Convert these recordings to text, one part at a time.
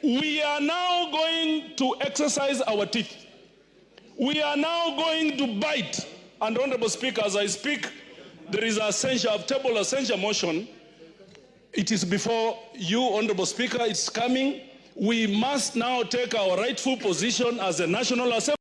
we are now going to exercise our teeth. We are now going to bite. And Honorable Speaker, as I speak, there is a table censure motion. It is before you, Honorable Speaker. It's coming. We must now take our rightful position as a National Assembly.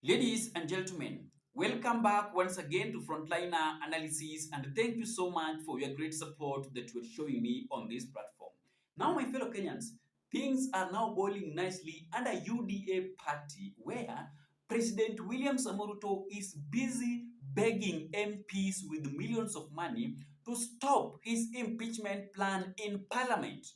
Ladies and gentlemen, welcome back once again to Frontliner Analysis, and thank you so much for your great support that you're showing me on this platform. Now, my fellow Kenyans, things are now boiling nicely under UDA party, where President William Ruto is busy begging MPs with millions of money to stop his impeachment plan in Parliament.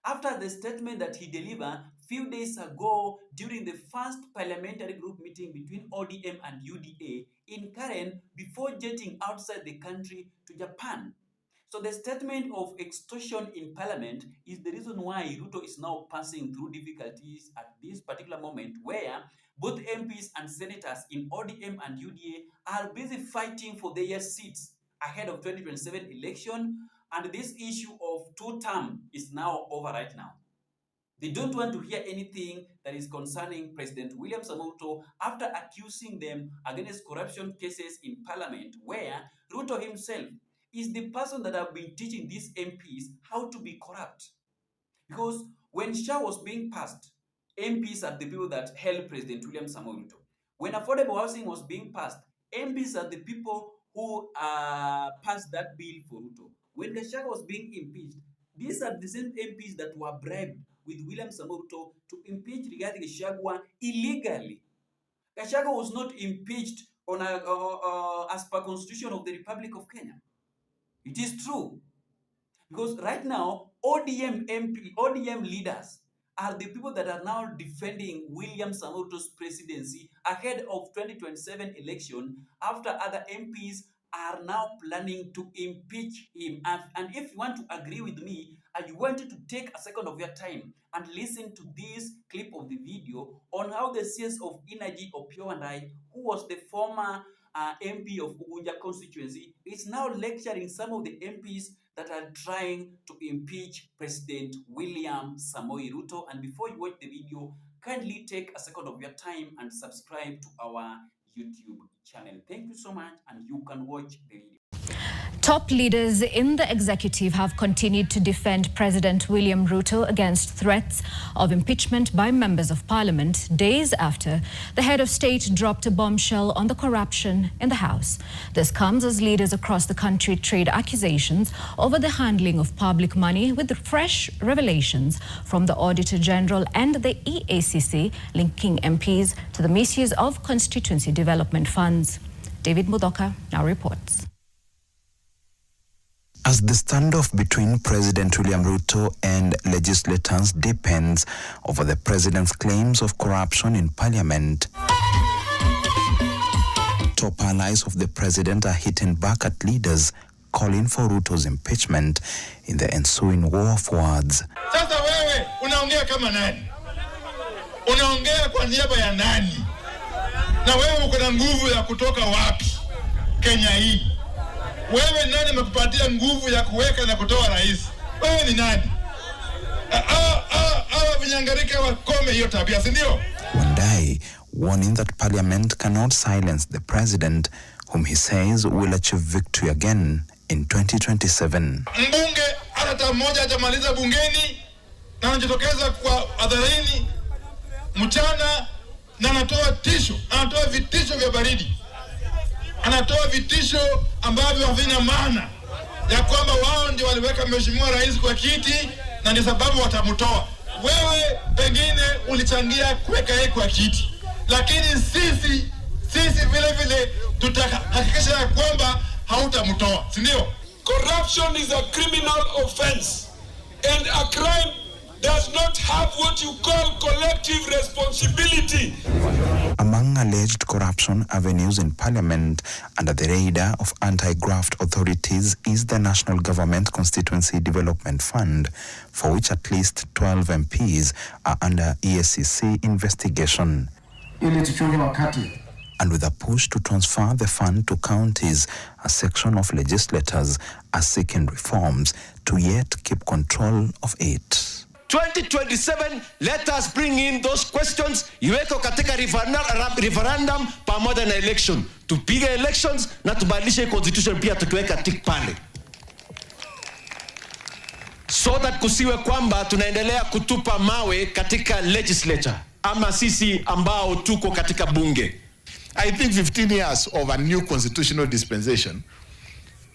After the statement that he delivered few days ago during the first parliamentary group meeting between ODM and UDA in Karen before jetting outside the country to Japan. So the statement of extortion in Parliament is the reason why Ruto is now passing through difficulties at this particular moment, where both MPs and senators in ODM and UDA are busy fighting for their seats ahead of 2027 election, and this issue of two-term is now over right now. They don't want to hear anything that is concerning President William Ruto after accusing them against corruption cases in Parliament, where Ruto himself is the person that have been teaching these MPs how to be corrupt. Because when SHA was being passed, MPs are the people that held President William Ruto. When affordable housing was being passed, MPs are the people who passed that bill for Ruto. When Gachagua was being impeached, these are the same MPs that were bribed with William Ruto to impeach Rigathi Gachagua illegally. Gachagua was not impeached on as per Constitution of the Republic of Kenya. It is true. Because right now, ODM leaders are the people that are now defending William Ruto's presidency ahead of 2027 election, after other MPs are now planning to impeach him. And if you want to agree with me, I want you to take a second of your time and listen to this clip of the video on how the CS of Energy, Opio and I, who was the former MP of Ugunja constituency, is now lecturing some of the MPs that are trying to impeach President William Samoei Ruto. And before you watch the video, kindly take a second of your time and subscribe to our YouTube channel. Thank you so much, and you can watch the video. Top leaders in the executive have continued to defend President William Ruto against threats of impeachment by members of parliament days after the head of state dropped a bombshell on the corruption in the House. This comes as leaders across the country trade accusations over the handling of public money, with fresh revelations from the Auditor General and the EACC linking MPs to the misuse of constituency development funds. David Mudoka now reports. As the standoff between President William Ruto and legislators depends over the president's claims of corruption in parliament, top allies of the president are hitting back at leaders calling for Ruto's impeachment in the ensuing war of words. Sasa wewe unaongea kama nani? Unaongea kwa niaba ya nani? Na wewe uko na nguvu ya kutoka wapi Kenya hii? Wewe nani amekupatia nguvu ya kuweka na kutoa rais? Wewe ni nani? Vinyangarika wakome hiyo tabia, si ndio? Wandai warning that parliament cannot silence the president, whom he says will achieve victory again in 2027. Mbunge hata mmoja hajamaliza bungeni na anajitokeza kwa hadharani mchana na anatoa vitisho vya baridi. Anatoa vitisho ambavyo havina maana, ya kwamba wao ndio waliweka mheshimiwa rais kwa kiti na ni sababu watamtoa. Wewe pengine ulichangia kuweka yeye kwa kiti, lakini sisi vile tutahakikisha ya kwamba hautamtoa, si ndio? Corruption is a criminal offense, and a crime does not have what you call collective responsibility. Among alleged corruption avenues in parliament under the radar of anti-graft authorities is the National Government Constituency Development Fund, for which at least 12 MPs are under EACC investigation. And with a push to transfer the fund to counties, a section of legislators are seeking reforms to yet keep control of it. 2027, let us bring in those questions, iweko katika referendum pamoja na election. Tupige elections na tubadilishe constitution pia tukiweka tick pale. So that kusiwe kwamba tunaendelea kutupa mawe katika legislature ama sisi ambao tuko katika bunge. I think 15 years of a new constitutional dispensation,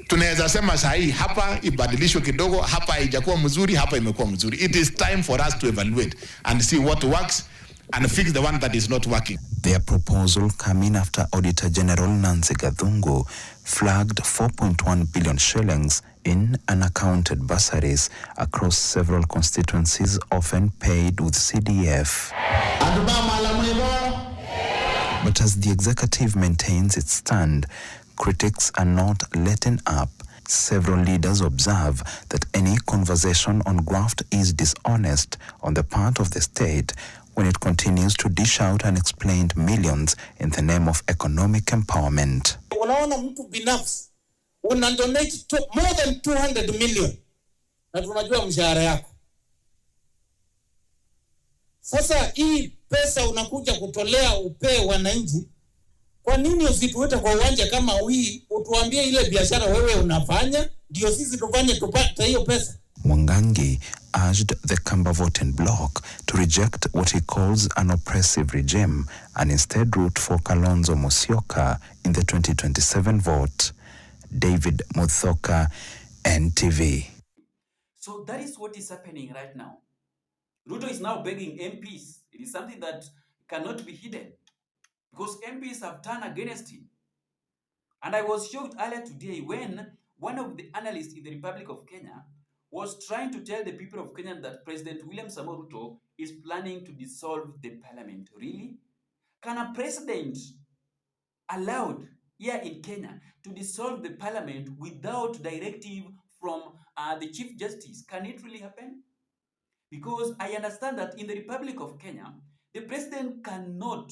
tunaweza sema sahi hapa ibadilishwe kidogo, hapa haijakuwa mzuri, hapa imekuwa mzuri. It is time for us to evaluate and see what works and fix the one that is not working. Their proposal coming after Auditor General Nancy Gathungu flagged 4.1 billion shillings in unaccounted bursaries across several constituencies, often paid with CDF. But as the executive maintains its stand, critics are not letting up. Several leaders observe that any conversation on graft is dishonest on the part of the state when it continues to dish out unexplained millions in the name of economic empowerment. Unaona mtu binafsi una donate more than 200 million na tunajua mshahara yako. Sasa hii pesa unakuja kutolea upee wananchi. Kwa nini usituwete kwa uwanja kama hii utuambie ile biashara wewe unafanya ndio sisi tufanye tupate hiyo pesa? Mwangangi urged the Kambavoten bloc to reject what he calls an oppressive regime and instead root for Kalonzo Musyoka in the 2027 vote. David Muthoka, NTV. So that is what is happening right now. Ruto is now begging MPs. It is something that cannot be hidden because MPs have turned against him. And I was shocked earlier today when one of the analysts in the Republic of Kenya was trying to tell the people of Kenya that President William Samoei Ruto is planning to dissolve the parliament. Really? Can a president allowed here in Kenya to dissolve the parliament without directive from the Chief Justice? Can it really happen? Because I understand that in the Republic of Kenya, the president cannot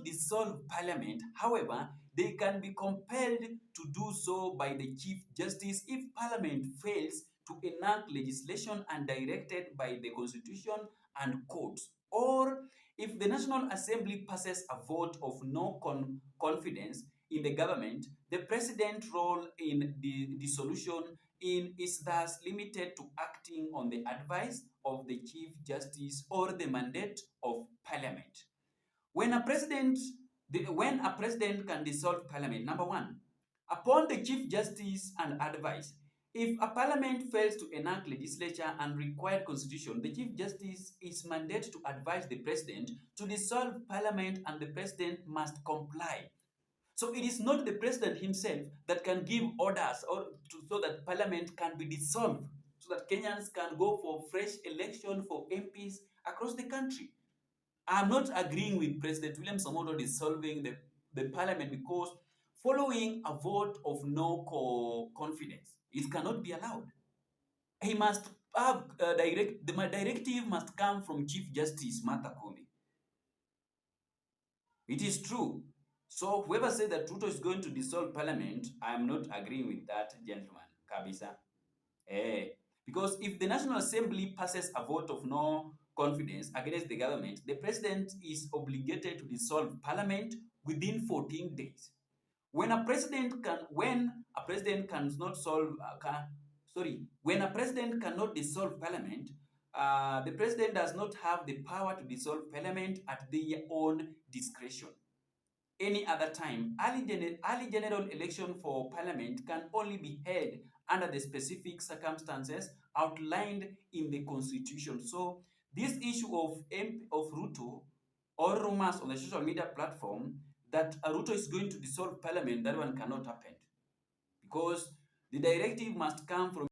dissolve parliament. However, they can be compelled to do so by the Chief Justice if parliament fails to enact legislation and directed by the Constitution and courts, or if the National Assembly passes a vote of no confidence in the government, the president's role in the dissolution is thus limited to acting on the advice of the Chief Justice or the mandate of Parliament. When a president can dissolve Parliament, number one, upon the Chief Justice and advice, if a Parliament fails to enact legislature and required constitution, the Chief Justice is mandated to advise the President to dissolve Parliament and the President must comply. So it is not the President himself that can give orders so that Parliament can be dissolved, so that Kenyans can go for fresh election for MPs across the country. I'm not agreeing with President William Samoei Ruto dissolving the Parliament because following a vote of no confidence, it cannot be allowed. He must have the directive must come from Chief Justice Martha Koome. It is true. So whoever said that Ruto is going to dissolve Parliament, I am not agreeing with that gentleman, kabisa. Because if the National Assembly passes a vote of no confidence against the government, the President is obligated to dissolve Parliament within 14 days. When a president cannot dissolve Parliament, the President does not have the power to dissolve Parliament at their own discretion. Any other time, early general election for Parliament can only be held under the specific circumstances outlined in the Constitution. So this issue of Ruto or rumors on the social media platform that Ruto is going to dissolve Parliament, that one cannot happen because the directive must come from